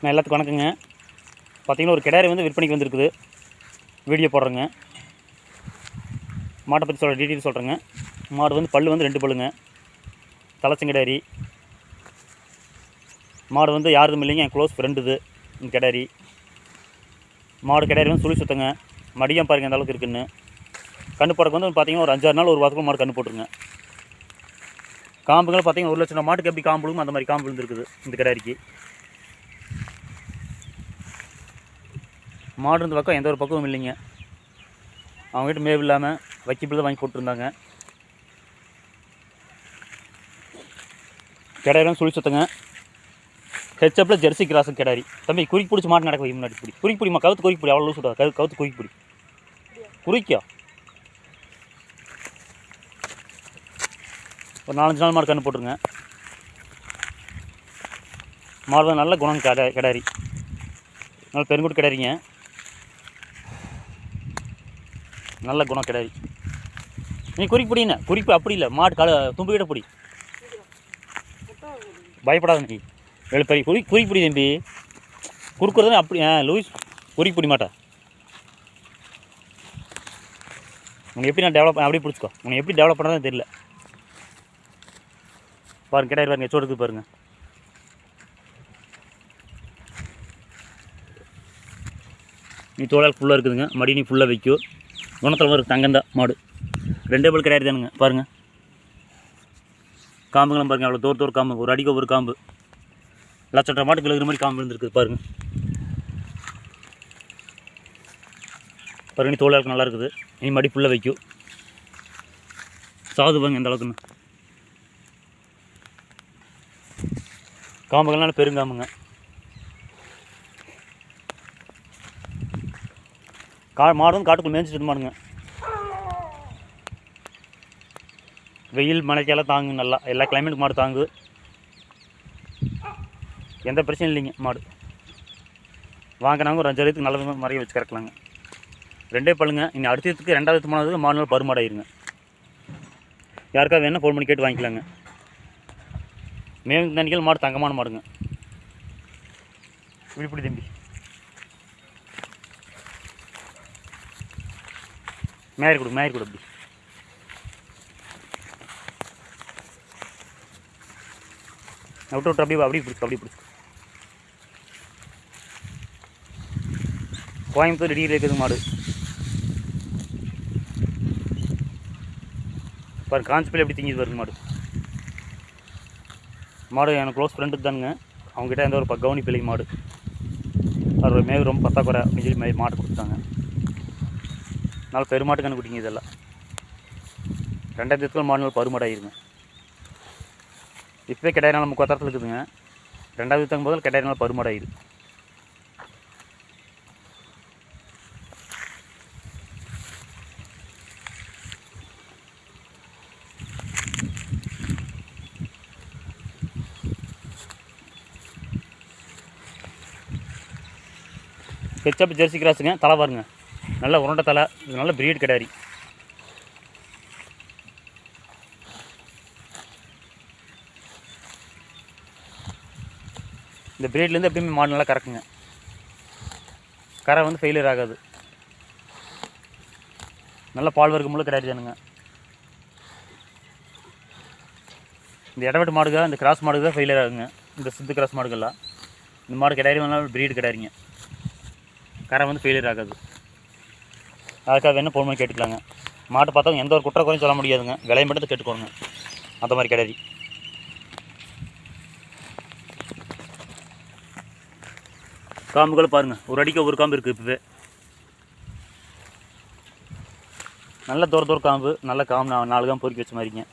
நான் எல்லாத்துக்கும் வணக்கங்க. பார்த்திங்கன்னா ஒரு கிடாரி வந்து விற்பனைக்கு வந்துருக்குது. வீடியோ போடுறேங்க. மாட்டை பற்றி டீட்டெயில் சொல்கிறேங்க. மாடு வந்து பல் வந்து 2 பல்லுங்க. தலைச்சங்கிடாரி மாடு வந்து யாருதும் இல்லைங்க, என் க்ளோஸ் ஃப்ரெண்டு இது இந்த கிடாரி. கிடாரி வந்து சுழி சுத்தங்க. மடியம் பாருங்கள் அந்த அளவுக்கு இருக்குன்னு. கண்ணு போடக்கு வந்து பார்த்திங்கன்னா ஒரு 5-6 நாள் ஒரு வாரத்துக்கு மாடு கண்ணு போட்டுருங்க. காம்புகள் பார்த்திங்கன்னா 1 லட்சம் மாட்டுக்கு எப்படி காம்பு விழுகும் அந்த மாதிரி காம்பு விழுந்துருக்குது இந்த கிடாரிக்கு. மாடு இருந்த பக்கம் எந்த ஒரு பக்கமும் இல்லைங்க. அவங்ககிட்ட மேவு இல்லாமல் வைக்கப்பில் தான் வாங்கி போட்டுருந்தாங்க. கிடாரி சுழி சுத்தங்க. ஹெச்அப்பில் ஜெர்சி கிராஸும் கிடாரி. தம்பி குறிக்கு பிடிச்சி மாட்டு நடக்க வை, முன்னாடி பிடி குறிக்கு பிடிமா, கவுத்து குறிக்கு பிடி, அவ்வளோ லூஸ் விடாது, கவுத்து குறிக்கு பிடி, குறிக்கா ஒரு 4-5 நாள் மாடு கண்ணு போட்டுருங்க. மாடு நல்ல குணம் கிடாரி, நல்ல பெருங்குட்டு கிடாரிங்க, நல்ல குணம் கிடாரி. நீ குறிப்பு பிடிங்க, குறிப்பு அப்படி இல்லை, மாடு தும்பிக்கிட்ட பிடி, பயப்படாத நீ. வேலை பெரிய குறிக்கு பிடி தம்பி, குறுக்குறது அப்படி லூயிஸ் குறிக்கு பிடி மாட்டா. உனக்கு எப்படி நான் டெவலப் அப்படியே பிடிச்சிக்கோ. உனக்கு எப்படி டெவலப் பண்ணுறதுன்னு தெரியல. பாருங்க கிடாரி பாருங்க, எச்சோடு இருக்குது பாருங்கள். நீ தோளால் ஃபுல்லாக இருக்குதுங்க. மடி நீ ஃபுல்லாக வைக்கும். குணத்தில் ஒரு தங்கந்தான் மாடு. 2 பல் கிடாரி தானுங்க. பாருங்கள் காம்புங்களும் பாருங்கள், அவ்வளோ தோர் காம்பு, ஒரு அடிக்கு ஒரு காம்பு. லட்சம் மாட்டுக்கு விழுகிற மாதிரி காம்பு இருந்துருக்குது பாருங்கள். பாருங்க, நீ தோளால் நல்லா இருக்குது. நீ மடி ஃபுல்லாக வைக்கும். சாது பாருங்க எந்த அளவுக்குன்னு. காம்புகள்னால பெருங்காம்புங்க. மாடு வந்து காட்டுக்குள்ள மேய்ச்சிட்டு மாடுங்க. வெயில் மழைக்கெல்லாம் தாங்கு, நல்லா எல்லா கிளைமேட்டுக்கு மாடு தாங்கு, எந்த பிரச்சனையும் இல்லைங்க. மாடு வாங்கினாங்க ஒரு 5 வருஷத்துக்கு நல்ல மறைய வச்சு கறக்கலாங்க. 2 பல்லுங்க. இனி அடுத்ததுக்கு 2வது 3வது 4 நாள் பருமாடாயிருங்க. யாருக்காவது வேணால் ஃபோன் பண்ணி கேட்டு வாங்கிக்கலாங்க. மேலும் தண்ணிகள் மாடு தங்கமான மாடுங்க. இப்படி தம்பி மேயர் கொடு அப்படி. விட்டு அப்படியே பிடிச்சி. கோயம்புத்தூர் இடியில் இருக்குது மாடு. பாரு காஞ்சிப்பில் எப்படி திங்கிது பாருங்க மாடு. எனக்கு க்ளோஸ் ஃப்ரெண்டுக்கு தானுங்க. அவங்ககிட்ட எந்த ஒரு கவுனி பிள்ளை மாடு. அது மேவு ரொம்ப பத்தாக்குறை அப்படின்னு சொல்லி மாடு கொடுத்தாங்க. அதனால் பெருமாட்டு கண்ணு குட்டிங்க. இதெல்லாம் 2000 மாடு நாள் பருமாடாயிருங்க. இப்போவே கிடாரி நாள் 30 இருக்குதுங்க. 2வது போதில் கிடாரி நாள் பருமாடாயிரு. ஹெச்அப் ஜெர்சி கிராஸுங்க. தலை பாருங்க, நல்ல உருண்டை தலை. இது நல்ல பிரீட் கிடாரி. இந்த பிரீட்லேருந்து எப்பயுமே மாடு நல்லா கறக்குங்க. கரை வந்து ஃபெயிலியர் ஆகாது. நல்ல பால் வர்க்கமுள்ள கிடாரி தானுங்க. இந்த இடவெட்டு மாடுகள், இந்த கிராஸ் மாடுகள் தான் ஃபெயிலியர் ஆகுங்க. இந்த சித்து கிராஸ் மாடுகள்லாம். இந்த மாடு கிடாரி வந்து பிரீடு கிடாரிங்க. கரை வந்து ஃபெயிலியர் ஆகாது. அதுக்காக வேணும் ஃபோன் பண்ணி கேட்டுக்கலாங்க. மாட்டை பார்த்தவங்க எந்த ஒரு குற்ற குறையும் சொல்ல முடியாதுங்க. விலையை மட்டும் கேட்டுக்கோங்க. அந்த மாதிரி கிடாரி. காம்புகள் பாருங்கள், ஒரு அடிக்கு ஒரு காம்பு இருக்குது. இப்போவே நல்ல தூர காம்பு, நல்ல காம்பு 4 காம்பு பொறுக்கி வச்ச மாதிரிங்க.